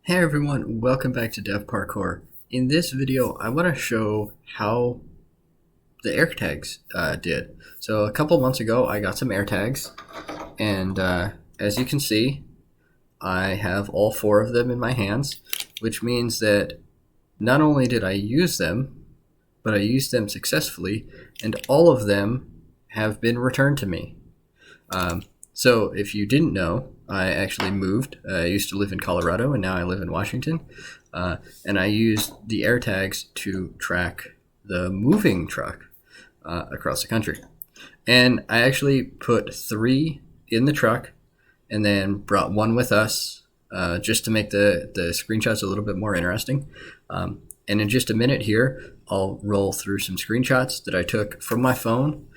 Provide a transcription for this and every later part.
Hey everyone, welcome back to Dev Parkour. In this video, I want to show how the AirTags did. So a couple months ago, I got some AirTags, and as you can see, I have all four of them in my hands, which means that not only did I use them, but I used them successfully, and all of them have been returned to me. So if you didn't know, I actually moved. I used to live in Colorado, and now I live in Washington. And I used the AirTags to track the moving truck across the country. And I actually put 3 in the truck and then brought 1 with us just to make the screenshots a little bit more interesting. And in just a minute here, I'll roll through some screenshots that I took from my phone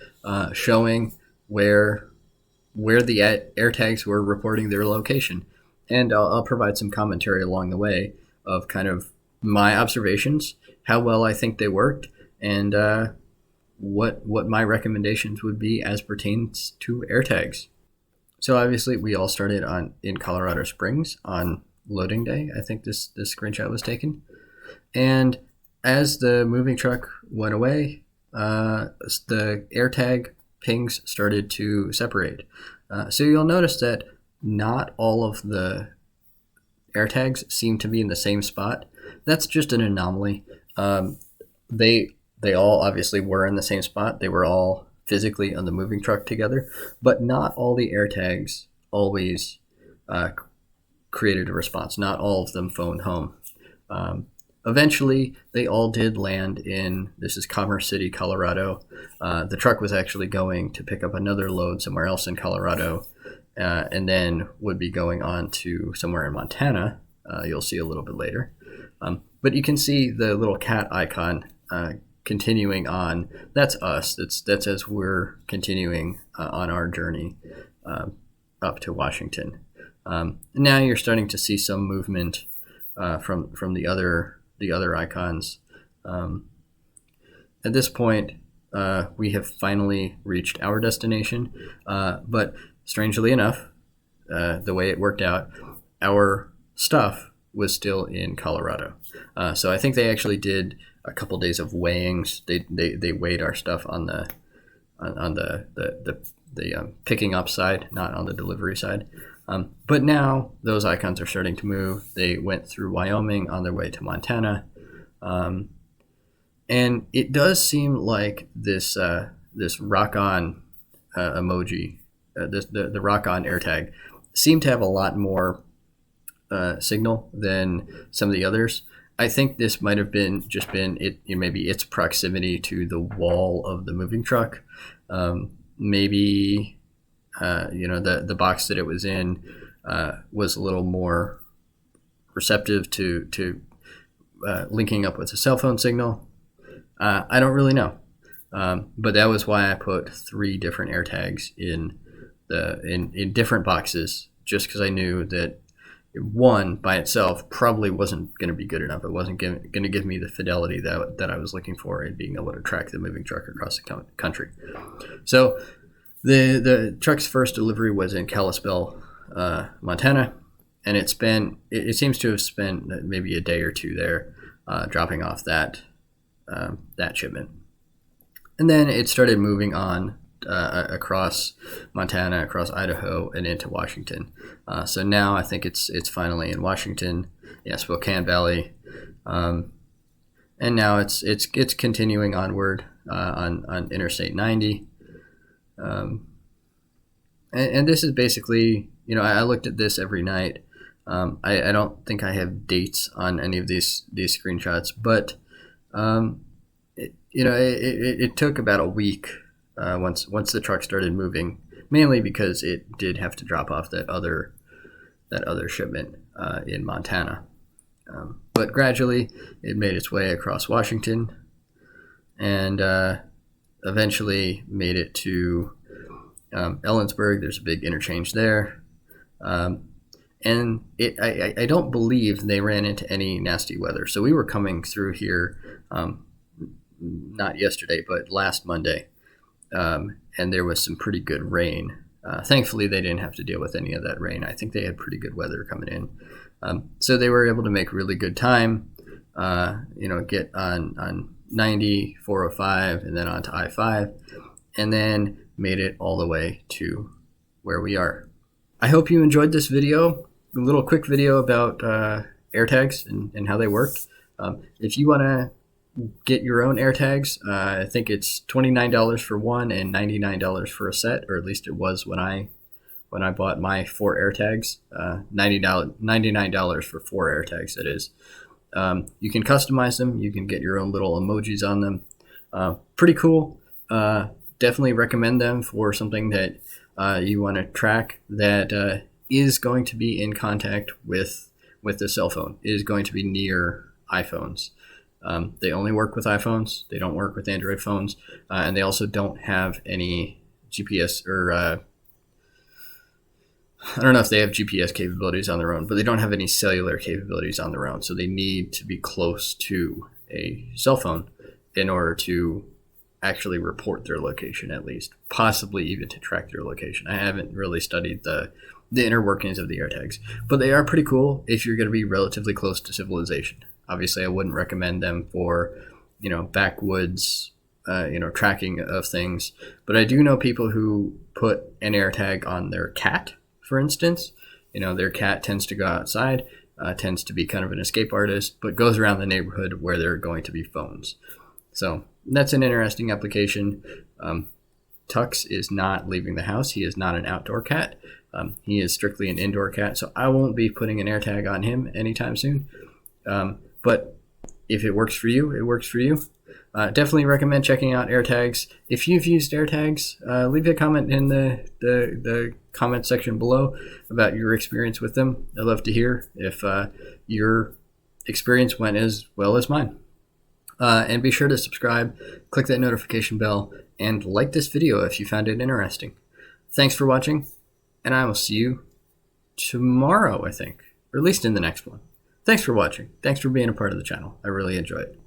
showing where the AirTags were reporting their location. And I'll provide some commentary along the way of kind of my observations, how well I think they worked, and what my recommendations would be as pertains to AirTags. So obviously we all started in Colorado Springs on loading day. I think this screenshot was taken. And as the moving truck went away, the AirTag pings started to separate. So you'll notice that not all of the AirTags seem to be in the same spot. That's just an anomaly. They all obviously were in the same spot. They were all physically on the moving truck together, but not all the AirTags always created a response. Not all of them phoned home. Eventually, they all did land in, this is Commerce City, Colorado. The truck was actually going to pick up another load somewhere else in Colorado, and then would be going on to somewhere in Montana. You'll see a little bit later. But you can see the little cat icon continuing on. That's us. That's as we're continuing on our journey up to Washington. Now you're starting to see some movement from the other icons. At this point, we have finally reached our destination, but strangely enough, the way it worked out, our stuff was still in Colorado. So I think they actually did a couple days of weighings. They weighed our stuff on the picking up side, not on the delivery side. But now those icons are starting to move. They went through Wyoming on their way to Montana. And it does seem like this rock on emoji, the rock on AirTag, seemed to have a lot more signal than some of the others. I think this might have been maybe its proximity to the wall of the moving truck. Maybe the box that it was in was a little more receptive to linking up with a cell phone signal. I don't really know, but that was why I put 3 different AirTags in different boxes, just because I knew that one by itself probably wasn't going to be good enough. It wasn't going to give me the fidelity that I was looking for in being able to track the moving truck across the country. So the truck's first delivery was in Kalispell, Montana, and it seems to have spent maybe a day or 2 there, dropping off that shipment, and then it started moving on across Montana, across Idaho, and into Washington. So now I think it's finally in Washington, Spokane Valley, and now it's continuing onward on Interstate 90. And this is basically, I looked at this every night. I don't think I have dates on any of these screenshots, but it took about a week once the truck started moving, mainly because it did have to drop off that other shipment in Montana. But gradually, it made its way across Washington, and eventually made it to Ellensburg. There's a big interchange there. And I don't believe they ran into any nasty weather. So we were coming through here, not yesterday, but last Monday. And there was some pretty good rain. Thankfully, they didn't have to deal with any of that rain. I think they had pretty good weather coming in. So they were able to make really good time, get on 90, 405, and then onto I-5, and then made it all the way to where we are. I hope you enjoyed this video, a little quick video about AirTags and how they work. If you want to get your own AirTags, I think it's $29 for one and $99 for a set, or at least it was when I bought my 4 AirTags. $99 for 4 AirTags, it is. You can customize them. You can get your own little emojis on them. Pretty cool. Definitely recommend them for something that you want to track that is going to be in contact with the cell phone, is going to be near iPhones. They only work with iPhones. They don't work with Android phones. And they also don't have any GPS or I don't know if they have GPS capabilities on their own, but they don't have any cellular capabilities on their own. So they need to be close to a cell phone in order to actually report their location, at least, possibly even to track their location. I haven't really studied the inner workings of the AirTags, but they are pretty cool if you're going to be relatively close to civilization. Obviously, I wouldn't recommend them for, backwoods, tracking of things. But I do know people who put an AirTag on their cat, for instance. Their cat tends to go outside, tends to be kind of an escape artist, but goes around the neighborhood where there are going to be phones. So that's an interesting application. Tux is not leaving the house. He is not an outdoor cat. He is strictly an indoor cat, so I won't be putting an AirTag on him anytime soon. But if it works for you, it works for you. Definitely recommend checking out AirTags. If you've used AirTags, leave a comment in the comment section below about your experience with them. I'd love to hear if your experience went as well as mine. And be sure to subscribe, click that notification bell, and like this video if you found it interesting. Thanks for watching, and I will see you tomorrow, I think, or at least in the next one. Thanks for watching. Thanks for being a part of the channel. I really enjoy it.